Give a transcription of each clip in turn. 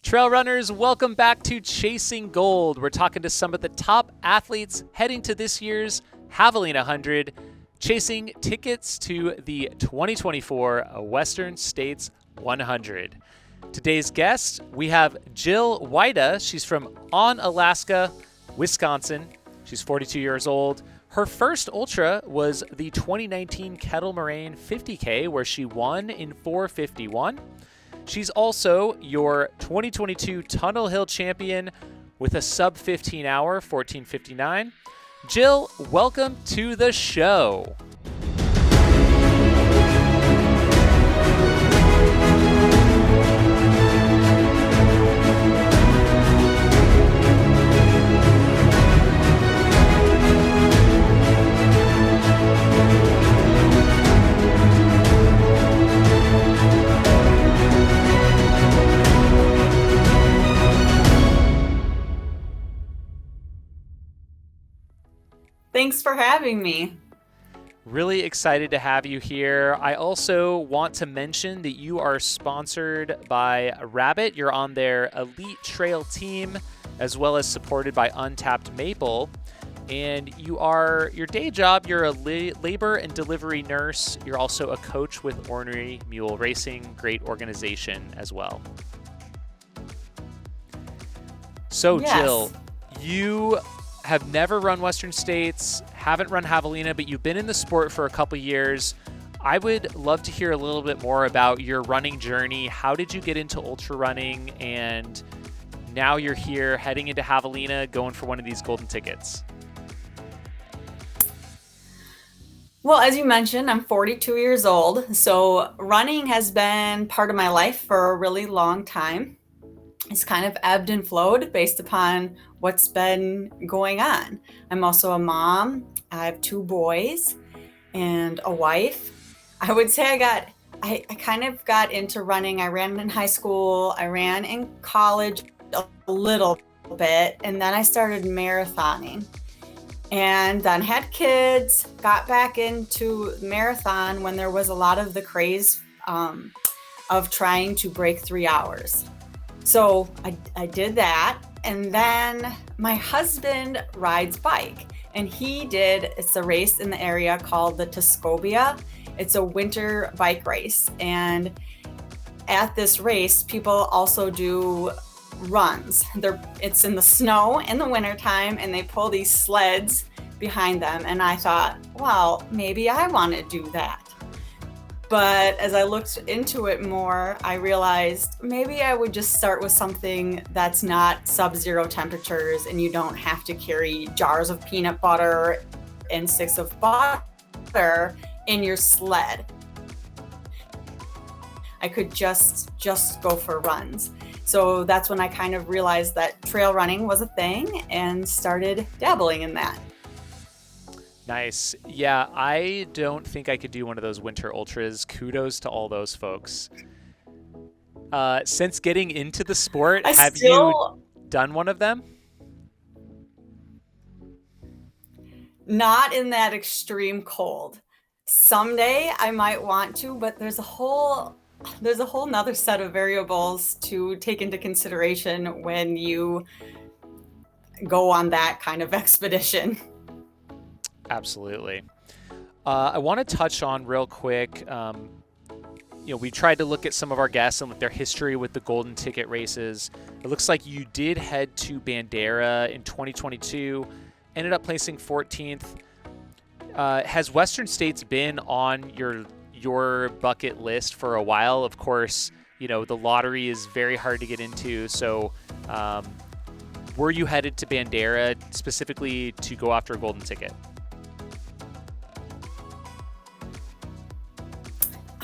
Trail runners, welcome back to Chasing Gold. We're talking to some of the top athletes heading to this year's Javelina 100, chasing tickets to the 2024 Western States 100. Today's guest, we have Jill Wojta. She's from Onalaska, Wisconsin. She's 42 years old. Her first ultra was the 2019 Kettle Moraine 50K, where she won in 4:51. She's also your 2022 Tunnel Hill champion with a sub 15 hour, 14:59. Jill, welcome to the show. Thanks for having me. Really excited to have you here. I also want to mention that you are sponsored by Rabbit. You're on their Elite Trail team, as well as supported by Untapped Maple. And your day job, you're a labor and delivery nurse. You're also a coach with Ornery Mule Racing, great organization as well. So Yes. Jill, you have never run Western States, haven't run Javelina, but you've been in the sport for a couple years. I would love to hear a little bit more about your running journey. How did you get into ultra running? And now you're here heading into Javelina, going for one of these golden tickets. Well, as you mentioned, I'm 42 years old, so running has been part of my life for a really long time. It's kind of ebbed and flowed based upon what's been going on. I'm also a mom. I have 2 boys and a wife. I would say I kind of got into running. I ran in high school. I ran in college a little bit, and then I started marathoning. And then had kids, got back into marathon when there was a lot of the craze of trying to break 3 hours. So I did that. And then my husband rides bike, and it's a race in the area called the Tuscobia. It's a winter bike race. And at this race, people also do runs. It's in the snow in the wintertime, and they pull these sleds behind them. And I thought, well, maybe I want to do that. But as I looked into it more, I realized maybe I would just start with something that's not sub-zero temperatures, and you don't have to carry jars of peanut butter and sticks of butter in your sled. I could just go for runs. So that's when I kind of realized that trail running was a thing and started dabbling in that. Nice. Yeah, I don't think I could do one of those winter ultras. Kudos to all those folks. Since getting into the sport, you done one of them? Not in that extreme cold. Someday I might want to, but there's a whole nother set of variables to take into consideration when you go on that kind of expedition. Absolutely. I want to touch on real quick, we tried to look at some of our guests and their history with the golden ticket races. It looks like you did head to Bandera in 2022, ended up placing 14th. Has Western States been on your bucket list for a while? Of course, the lottery is very hard to get into. So were you headed to Bandera specifically to go after a golden ticket?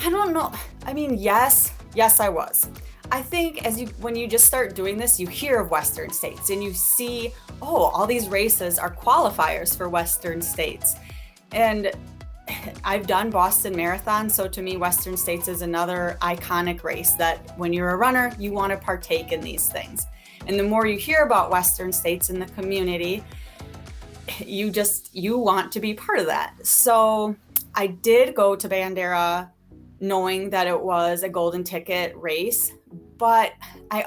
I don't know. I mean, yes, I was. I think when you just start doing this, you hear of Western States and you see, all these races are qualifiers for Western States. And I've done Boston Marathon, so to me, Western States is another iconic race that when you're a runner, you want to partake in these things. And the more you hear about Western States in the community, you want to be part of that. So I did go to Bandera knowing that it was a golden ticket race, but I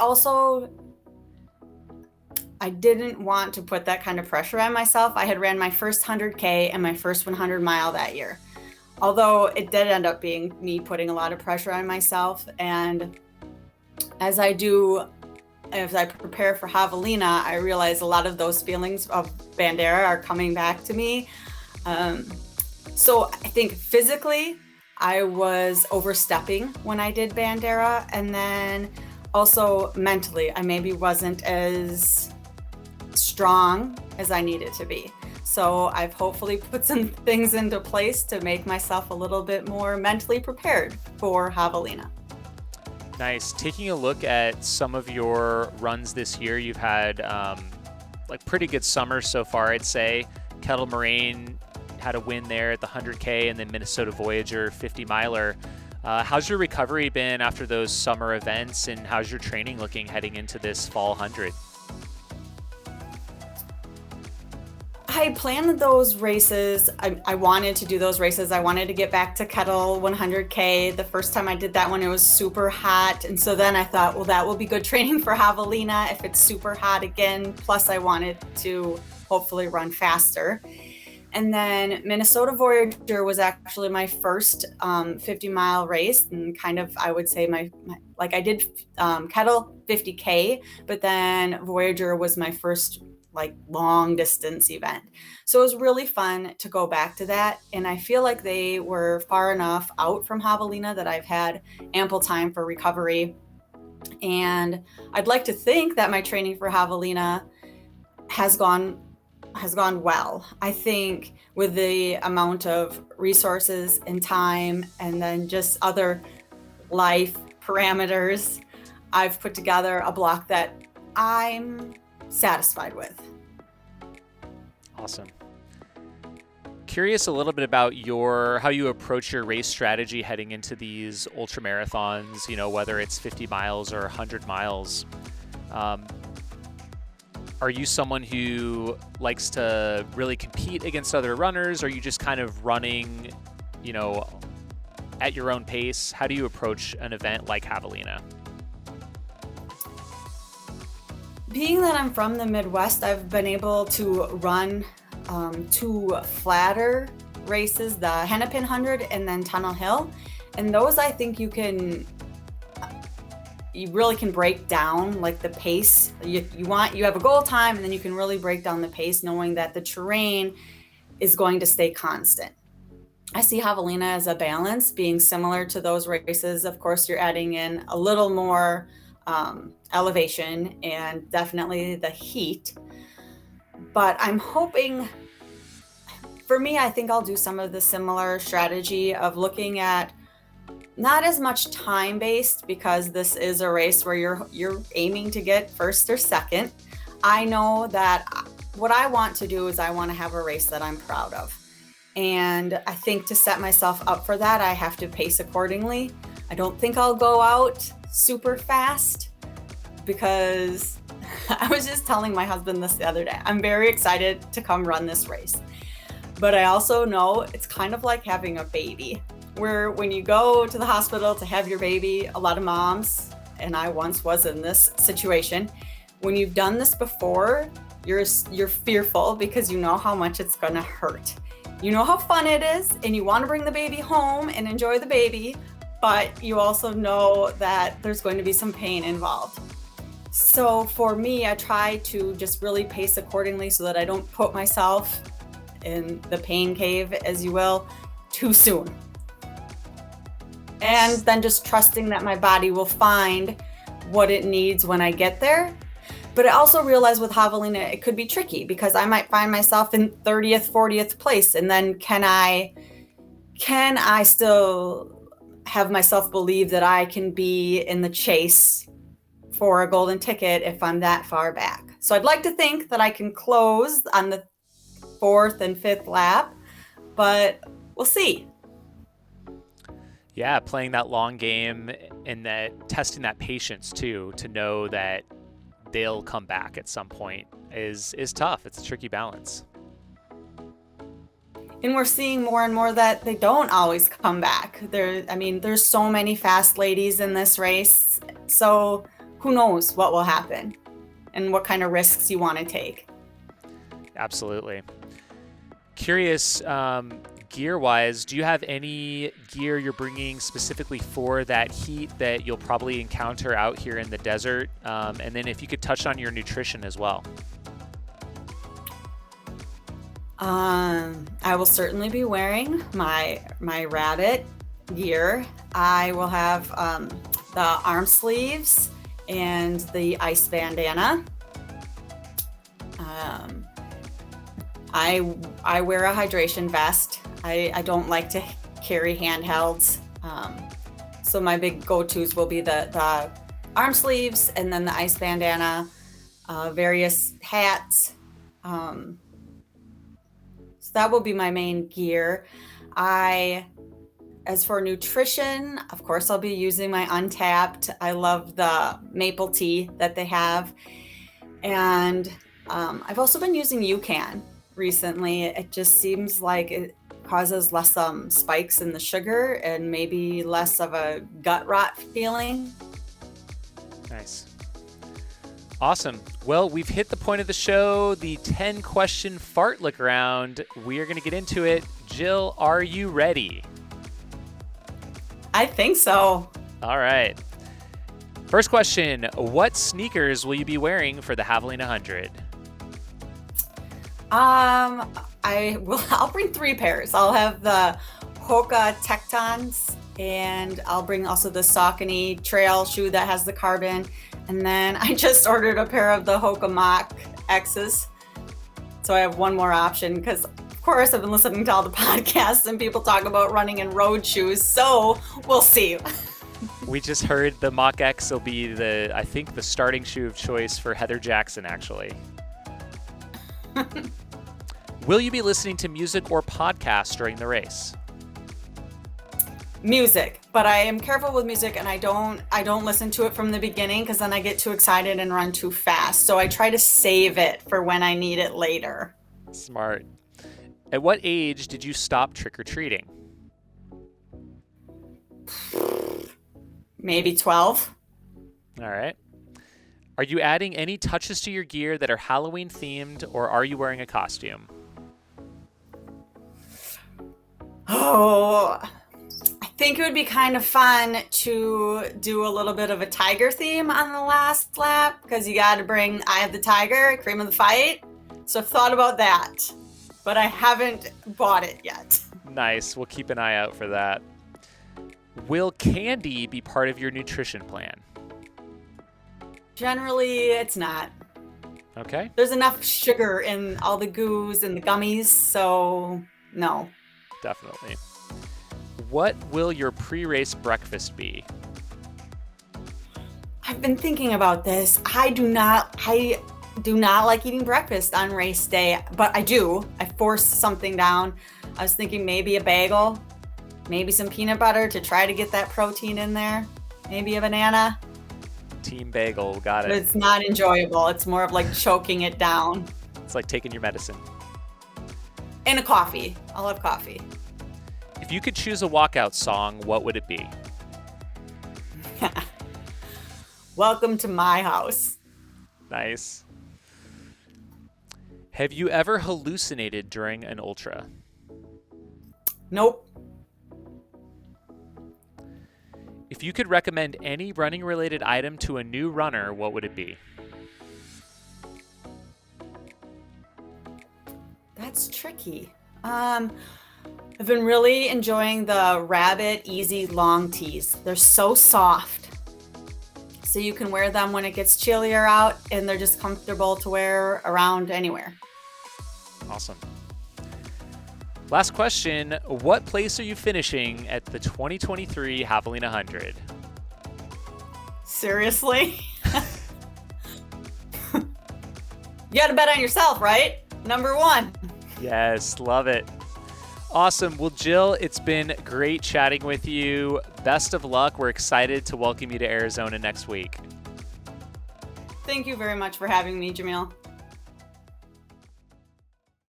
didn't want to put that kind of pressure on myself. I had ran my first 100K and my first 100 mile that year. Although it did end up being me putting a lot of pressure on myself. And as I prepare for Javelina, I realize a lot of those feelings of Bandera are coming back to me. So I think physically, I was overstepping when I did Bandera. And then also mentally, I maybe wasn't as strong as I needed to be. So I've hopefully put some things into place to make myself a little bit more mentally prepared for Javelina. Nice. Taking a look at some of your runs this year, you've had pretty good summers so far, I'd say. Kettle Moraine had a win there at the 100K, and then Minnesota Voyager 50 miler. How's your recovery been after those summer events, and how's your training looking heading into this fall 100? I planned those races. I wanted to do those races. I wanted to get back to Kettle 100K. The first time I did that one, it was super hot. And so then I thought, well, that will be good training for Javelina if it's super hot again. Plus, I wanted to hopefully run faster. And then Minnesota Voyager was actually my first 50-mile race, and kind of, I would say I did Kettle 50K, but then Voyager was my first long distance event. So it was really fun to go back to that. And I feel like they were far enough out from Javelina that I've had ample time for recovery. And I'd like to think that my training for Javelina has gone well. I think with the amount of resources and time, and then just other life parameters, I've put together a block that I'm satisfied with. Awesome. Curious a little bit about how you approach your race strategy heading into these ultra marathons, whether it's 50 miles or 100 miles. Are you someone who likes to really compete against other runners? Or are you just kind of running, at your own pace? How do you approach an event like Javelina? Being that I'm from the Midwest, I've been able to run two flatter races, the Hennepin 100 and then Tunnel Hill. And those, I think you really can break down the pace. You have a goal time, and then you can really break down the pace knowing that the terrain is going to stay constant. I see Javelina as a balance, being similar to those races. Of course, you're adding in a little more elevation and definitely the heat. But I'm hoping, for me, I think I'll do some of the similar strategy of looking at not as much time based, because this is a race where you're aiming to get first or second. I know that what I want to do is I want to have a race that I'm proud of. And I think to set myself up for that, I have to pace accordingly. I don't think I'll go out super fast, because I was just telling my husband this the other day. I'm very excited to come run this race. But I also know it's kind of like having a baby, where when you go to the hospital to have your baby, a lot of moms, and I once was in this situation, when you've done this before, you're fearful because you know how much it's going to hurt. You know how fun it is, and you want to bring the baby home and enjoy the baby, but you also know that there's going to be some pain involved. So for me, I try to just really pace accordingly so that I don't put myself in the pain cave, as you will, too soon. And then just trusting that my body will find what it needs when I get there. But I also realize with Javelina, it could be tricky, because I might find myself in 30th, 40th place. And then can I still have myself believe that I can be in the chase for a golden ticket if I'm that far back? So I'd like to think that I can close on the 4th and 5th lap, but we'll see. Yeah, playing that long game and that testing that patience too, to know that they'll come back at some point is tough. It's a tricky balance. And we're seeing more and more that they don't always come back. There's so many fast ladies in this race, So who knows what will happen and what kind of risks you want to take. Absolutely. Curious, gear-wise, do you have any gear you're bringing specifically for that heat that you'll probably encounter out here in the desert? And then if you could touch on your nutrition as well. I will certainly be wearing my rabbit gear. I will have the arm sleeves and the ice bandana. I wear a hydration vest. I don't like to carry handhelds. So my big go-tos will be the arm sleeves and then the ice bandana, various hats. So that will be my main gear. As for nutrition, of course, I'll be using my Untapped. I love the maple tea that they have. And I've also been using UCAN recently. It just seems like it causes less spikes in the sugar and maybe less of a gut rot feeling. Nice. Awesome. Well, we've hit the point of the show, the 10-question fartlek round. We are going to get into it. Jill, are you ready? I think so. All right. First question, what sneakers will you be wearing for the Javelina 100? I'll bring 3 pairs. I'll have the Hoka Tectons, and I'll bring also the Saucony trail shoe that has the carbon. And then I just ordered a pair of the Hoka Mach X's. So I have one more option because, of course, I've been listening to all the podcasts and people talk about running in road shoes. So we'll see. We just heard the Mach X will be I think the starting shoe of choice for Heather Jackson, actually. Will you be listening to music or podcasts during the race? Music, but I am careful with music and I don't listen to it from the beginning because then I get too excited and run too fast. So I try to save it for when I need it later. Smart. At what age did you stop trick-or-treating? Maybe 12. All right. Are you adding any touches to your gear that are Halloween themed, or are you wearing a costume? Oh, I think it would be kind of fun to do a little bit of a tiger theme on the last lap because you got to bring Eye of the Tiger, cream of the fight. So I've thought about that, but I haven't bought it yet. Nice. We'll keep an eye out for that. Will candy be part of your nutrition plan? Generally, it's not. Okay. There's enough sugar in all the goos and the gummies, so no. Definitely. What will your pre-race breakfast be? I've been thinking about this. I do not like eating breakfast on race day, but I do. I force something down. I was thinking maybe a bagel, maybe some peanut butter to try to get that protein in there, maybe a banana. Team bagel, got it. But it's not enjoyable. It's more of like choking it down. It's like taking your medicine. And a coffee. I'll have coffee. If you could choose a walkout song, what would it be? Welcome to my house. Nice. Have you ever hallucinated during an ultra? Nope. If you could recommend any running-related item to a new runner, what would it be? That's tricky. I've been really enjoying the Rabbit Easy Long Tees. They're so soft. So you can wear them when it gets chillier out, and they're just comfortable to wear around anywhere. Awesome. Last question. What place are you finishing at the 2023 Javelina 100? Seriously? You got to bet on yourself, right? Number 1. Yes, love it. Awesome. Well, Jill, it's been great chatting with you. Best of luck. We're excited to welcome you to Arizona next week. Thank you very much for having me, Jamil.